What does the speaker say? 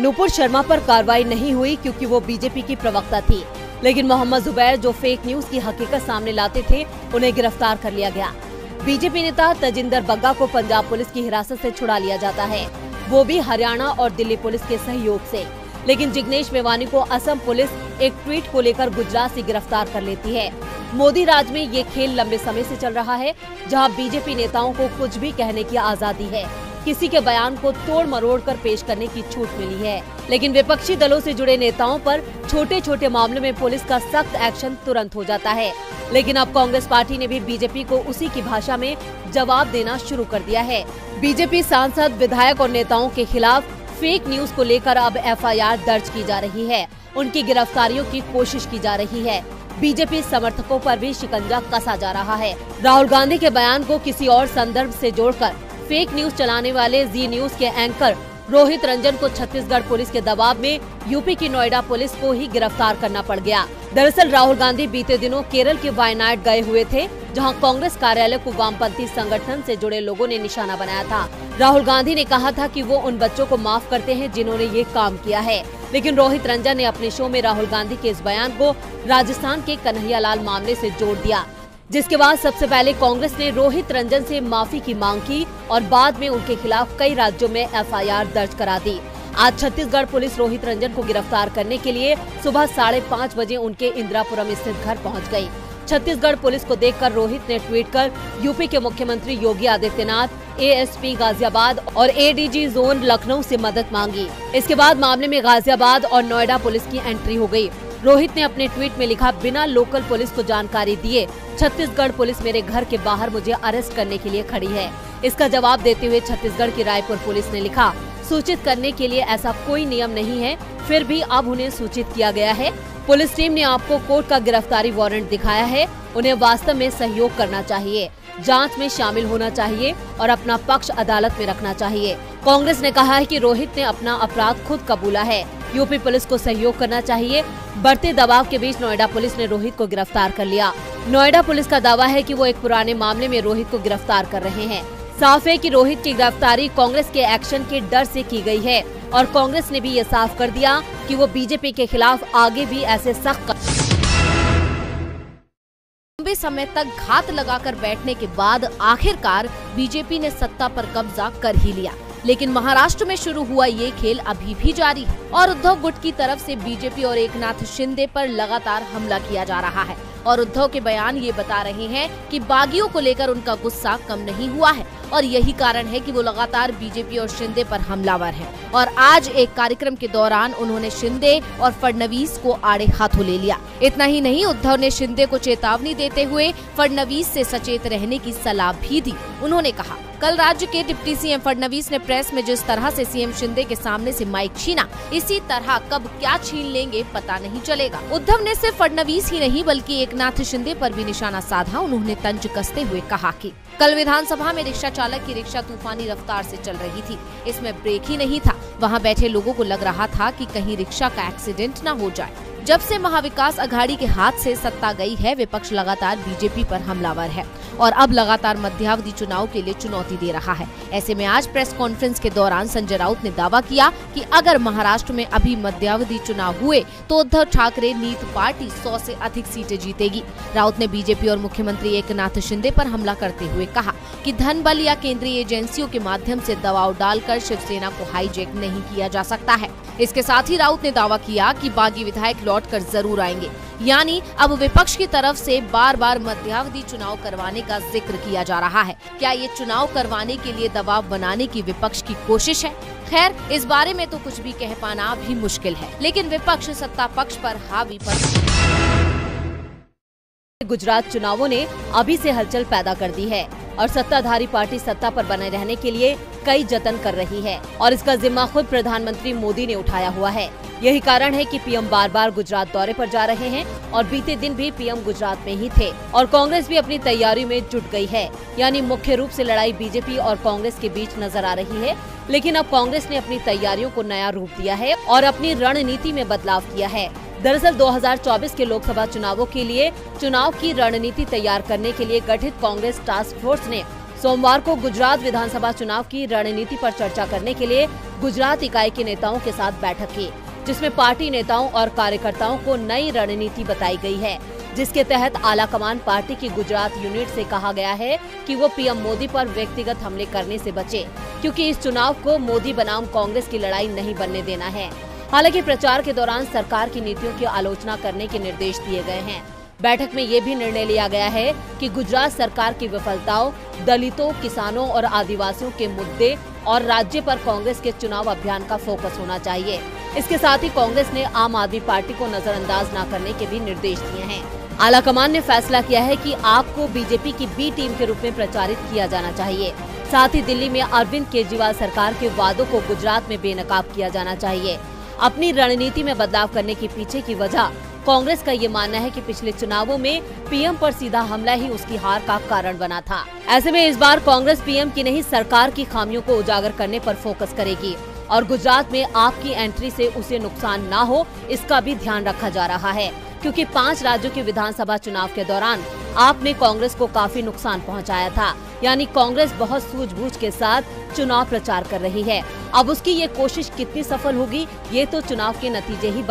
नुपुर शर्मा पर कार्रवाई नहीं हुई क्योंकि वो बीजेपी की प्रवक्ता थी, लेकिन मोहम्मद जुबैर जो फेक न्यूज की हकीकत सामने लाते थे उन्हें गिरफ्तार कर लिया गया। बीजेपी नेता तजिंदर बग्गा को पंजाब पुलिस की हिरासत से छुड़ा लिया जाता है, वो भी हरियाणा और दिल्ली पुलिस के सहयोग से। लेकिन जिग्नेश मेवानी को असम पुलिस एक ट्वीट को लेकर गुजरात से गिरफ्तार कर लेती है। मोदी राज में ये खेल लंबे समय से चल रहा है, जहां बीजेपी नेताओं को कुछ भी कहने की आजादी है, किसी के बयान को तोड़ मरोड़ कर पेश करने की छूट मिली है। लेकिन विपक्षी दलों से जुड़े नेताओं पर छोटे छोटे मामलों में पुलिस का सख्त एक्शन तुरंत हो जाता है। लेकिन अब कांग्रेस पार्टी ने भी बीजेपी को उसी की भाषा में जवाब देना शुरू कर दिया है। बीजेपी सांसद, विधायक और नेताओं के खिलाफ फेक न्यूज को लेकर अब एफआईआर दर्ज की जा रही है, उनकी गिरफ्तारियों की कोशिश की जा रही है। बीजेपी समर्थकों पर भी शिकंजा कसा जा रहा है। राहुल गांधी के बयान को किसी और संदर्भ से जोड़कर फेक न्यूज चलाने वाले जी न्यूज के एंकर रोहित रंजन को छत्तीसगढ़ पुलिस के दबाव में यूपी की नोएडा पुलिस को ही गिरफ्तार करना पड़ गया। दरअसल राहुल गांधी बीते दिनों केरल के वायनाड गए हुए थे, जहां कांग्रेस कार्यालय को वामपंथी संगठन से जुड़े लोगों ने निशाना बनाया था। राहुल गांधी ने कहा था कि वो उन बच्चों को माफ करते हैं जिन्होंने ये काम किया है, लेकिन रोहित रंजन ने अपने शो में राहुल गांधी के इस बयान को राजस्थान के कन्हैयालाल मामले से जोड़ दिया, जिसके बाद सबसे पहले कांग्रेस ने रोहित रंजन से माफी की मांग की और बाद में उनके खिलाफ कई राज्यों में एफआईआर दर्ज करा दी। आज छत्तीसगढ़ पुलिस रोहित रंजन को गिरफ्तार करने के लिए सुबह 5:30 बजे उनके इंदिरापुरम स्थित घर पहुंच गई। छत्तीसगढ़ पुलिस को देखकर रोहित ने ट्वीट कर यूपी के मुख्यमंत्री योगी आदित्यनाथ, एएसपी गाजियाबाद और एडीजी जोन लखनऊ से मदद मांगी। इसके बाद मामले में गाजियाबाद और नोएडा पुलिस की एंट्री हो गई। रोहित ने अपने ट्वीट में लिखा, बिना लोकल पुलिस को जानकारी दिए छत्तीसगढ़ पुलिस मेरे घर के बाहर मुझे अरेस्ट करने के लिए खड़ी है। इसका जवाब देते हुए छत्तीसगढ़ की रायपुर पुलिस ने लिखा, सूचित करने के लिए ऐसा कोई नियम नहीं है, फिर भी अब उन्हें सूचित किया गया है। पुलिस टीम ने आपको कोर्ट का गिरफ्तारी वारंट दिखाया है, उन्हें वास्तव में सहयोग करना चाहिए, जांच में शामिल होना चाहिए और अपना पक्ष अदालत में रखना चाहिए। कांग्रेस ने कहा है कि रोहित ने अपना अपराध खुद कबूला है, यूपी पुलिस को सहयोग करना चाहिए। बढ़ते दबाव के बीच नोएडा पुलिस ने रोहित को गिरफ्तार कर लिया। नोएडा पुलिस का दावा है कि वो एक पुराने मामले में रोहित को गिरफ्तार कर रहे हैं। साफ है कि रोहित की गिरफ्तारी कांग्रेस के एक्शन के डर से की गई है और कांग्रेस ने भी ये साफ कर दिया कि वो बीजेपी के खिलाफ आगे भी ऐसे सख्त लंबे समय तक घात लगाकर बैठने के बाद आखिरकार बीजेपी ने सत्ता पर कब्जा कर ही लिया। लेकिन महाराष्ट्र में शुरू हुआ ये खेल अभी भी जारी है और उद्धव गुट की तरफ से बीजेपी और एकनाथ शिंदे पर लगातार हमला किया जा रहा है और उद्धव के बयान ये बता रहे हैं कि बागियों को लेकर उनका गुस्सा कम नहीं हुआ है और यही कारण है कि वो लगातार बीजेपी और शिंदे पर हमलावर हैं। और आज एक कार्यक्रम के दौरान उन्होंने शिंदे और फडणवीस को आड़े हाथों ले लिया। इतना ही नहीं, उद्धव ने शिंदे को चेतावनी देते हुए फडणवीस से सचेत रहने की सलाह भी दी। उन्होंने कहा, कल राज्य के डिप्टी सीएम फडणवीस ने प्रेस में जिस तरह से सीएम शिंदे के सामने से माइक छीना, इसी तरह कब क्या छीन लेंगे पता नहीं चलेगा। उद्धव ने सिर्फ फडणवीस ही नहीं बल्कि एकनाथ शिंदे पर भी निशाना साधा। उन्होंने तंज कसते हुए कहा कि कल विधानसभा में रिक्शा चालक की रिक्शा तूफानी रफ्तार से चल रही थी, इसमें ब्रेक ही नहीं था। वहां बैठे लोगों को लग रहा था कि कहीं रिक्शा का एक्सीडेंट न हो जाए। जब से महाविकास अघाड़ी के हाथ से सत्ता गई है, विपक्ष लगातार बीजेपी पर हमलावर है और अब लगातार मध्यावधि चुनाव के लिए चुनौती दे रहा है। ऐसे में आज प्रेस कॉन्फ्रेंस के दौरान संजय राउत ने दावा किया कि अगर महाराष्ट्र में अभी मध्यावधि चुनाव हुए तो उद्धव ठाकरे नीत पार्टी 100 से अधिक सीटें जीतेगी। राउत ने बीजेपी और मुख्यमंत्री एकनाथ शिंदे पर हमला करते हुए कहा कि धन बल या केंद्रीय एजेंसियों के माध्यम से दबाव डालकर शिवसेना को हाईजैक नहीं किया जा सकता है। इसके साथ ही राउत ने दावा किया कि बागी विधायक लौटकर जरूर आएंगे, यानी अब विपक्ष की तरफ से बार बार मध्यावधि चुनाव करवाने का जिक्र किया जा रहा है। क्या ये चुनाव करवाने के लिए दबाव बनाने की विपक्ष की कोशिश है? खैर, इस बारे में तो कुछ भी कह पाना भी मुश्किल है, लेकिन विपक्ष सत्ता पक्ष पर हावी पर गुजरात चुनावों ने अभी से हलचल पैदा कर दी है और सत्ताधारी पार्टी सत्ता पर बने रहने के लिए कई जतन कर रही है और इसका जिम्मा खुद प्रधानमंत्री मोदी ने उठाया हुआ है। यही कारण है कि पीएम बार बार गुजरात दौरे पर जा रहे हैं और बीते दिन भी पीएम गुजरात में ही थे और कांग्रेस भी अपनी तैयारी में जुट गई है, यानी मुख्य रूप से लड़ाई बीजेपी और कांग्रेस के बीच नजर आ रही है। लेकिन अब कांग्रेस ने अपनी तैयारियों को नया रूप दिया है और अपनी रणनीति में बदलाव किया है। दरअसल 2024 के लोकसभा चुनावों के लिए चुनाव की रणनीति तैयार करने के लिए गठित कांग्रेस टास्क फोर्स ने सोमवार को गुजरात विधानसभा चुनाव की रणनीति पर चर्चा करने के लिए गुजरात इकाई के नेताओं के साथ बैठक की, जिसमें पार्टी नेताओं और कार्यकर्ताओं को नई रणनीति बताई गई है, जिसके तहत आलाकमान पार्टी की गुजरात यूनिट से कहा गया है कि वो पीएम मोदी पर व्यक्तिगत हमले करने से बचे, क्योंकि इस चुनाव को मोदी बनाम कांग्रेस की लड़ाई नहीं बनने देना है। हालांकि प्रचार के दौरान सरकार की नीतियों की आलोचना करने के निर्देश दिए गए हैं। बैठक में ये भी निर्णय लिया गया है कि गुजरात सरकार की विफलताओं, दलितों, किसानों और आदिवासियों के मुद्दे और राज्य पर कांग्रेस के चुनाव अभियान का फोकस होना चाहिए। इसके साथ ही कांग्रेस ने आम आदमी पार्टी को नजरअंदाज न करने के भी निर्देश दिए हैं। आलाकमान ने फैसला किया है कि आप को बीजेपी की बी टीम के रूप में प्रचारित किया जाना चाहिए। साथ ही दिल्ली में अरविंद केजरीवाल सरकार के वादों को गुजरात में बेनकाब किया जाना चाहिए। अपनी रणनीति में बदलाव करने के पीछे की वजह कांग्रेस का ये मानना है कि पिछले चुनावों में पीएम पर सीधा हमला ही उसकी हार का कारण बना था। ऐसे में इस बार कांग्रेस पीएम की नहीं, सरकार की खामियों को उजागर करने पर फोकस करेगी और गुजरात में आपकी एंट्री से उसे नुकसान ना हो, इसका भी ध्यान रखा जा रहा है, क्योंकि 5 राज्यों के विधानसभा चुनाव के दौरान आपने कांग्रेस को काफी नुकसान पहुंचाया था। यानी कांग्रेस बहुत सूझबूझ के साथ चुनाव प्रचार कर रही है। अब उसकी ये कोशिश कितनी सफल होगी, ये तो चुनाव के नतीजे ही